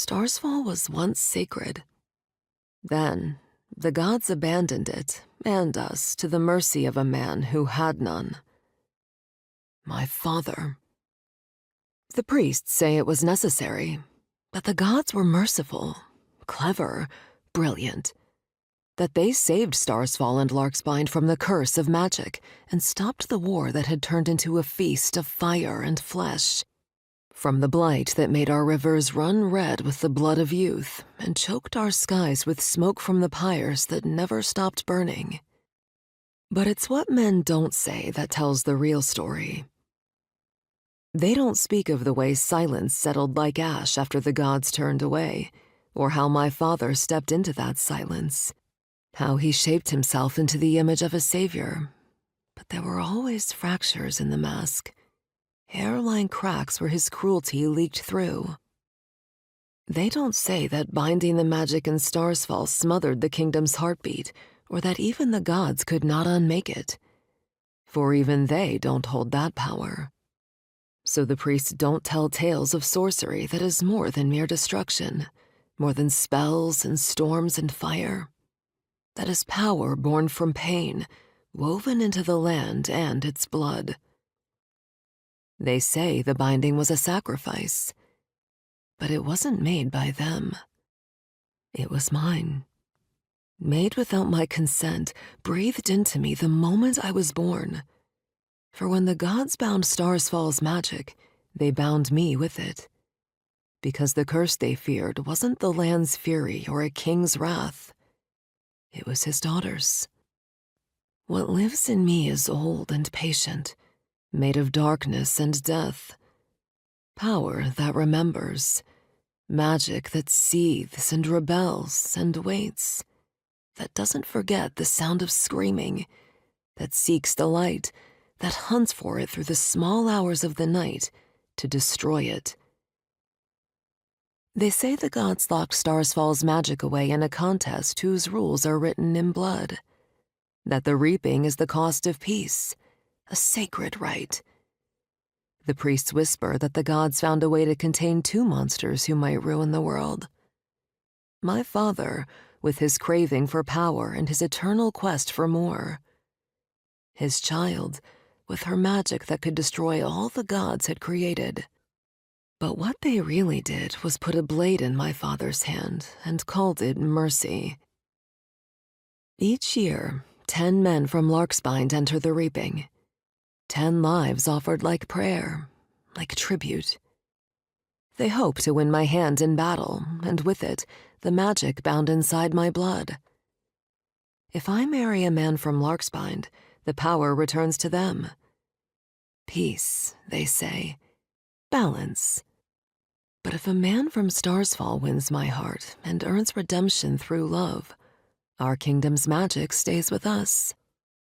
Starsfall was once sacred. Then, the gods abandoned it and us to the mercy of a man who had none. My father. The priests say it was necessary, but the gods were merciful, clever, brilliant. That they saved Starsfall and Larkspine from the curse of magic and stopped the war that had turned into a feast of fire and flesh. From the blight that made our rivers run red with the blood of youth and choked our skies with smoke from the pyres that never stopped burning. But it's what men don't say that tells the real story. They don't speak of the way silence settled like ash after the gods turned away, or how my father stepped into that silence, how he shaped himself into the image of a savior. But there were always fractures in the mask, hairline cracks where his cruelty leaked through. They don't say that binding the magic in Starsfall smothered the kingdom's heartbeat, or that even the gods could not unmake it. For even they don't hold that power. So the priests don't tell tales of sorcery that is more than mere destruction, more than spells and storms and fire. That is power born from pain, woven into the land and its blood. They say the binding was a sacrifice, but it wasn't made by them. It was mine. Made without my consent, breathed into me the moment I was born. For when the gods bound Starsfall's magic, they bound me with it. Because the curse they feared wasn't the land's fury or a king's wrath. It was his daughter's. What lives in me is old and patient, made of darkness and death. Power that remembers. Magic that seethes and rebels and waits. That doesn't forget the sound of screaming. That seeks the light. That hunts for it through the small hours of the night to destroy it. They say the gods locked Starsfall's magic away in a contest whose rules are written in blood. That the reaping is the cost of peace, a sacred right. The priests whisper that the gods found a way to contain two monsters who might ruin the world. My father, with his craving for power and his eternal quest for more. His child, with her magic that could destroy all the gods had created. But what they really did was put a blade in my father's hand and called it mercy. Each year, 10 men from Larkspine enter the reaping. 10 lives offered like prayer, like tribute. They hope to win my hand in battle, and with it, the magic bound inside my blood. If I marry a man from Larkspine, the power returns to them. Peace, they say. Balance. But if a man from Starsfall wins my heart and earns redemption through love, our kingdom's magic stays with us.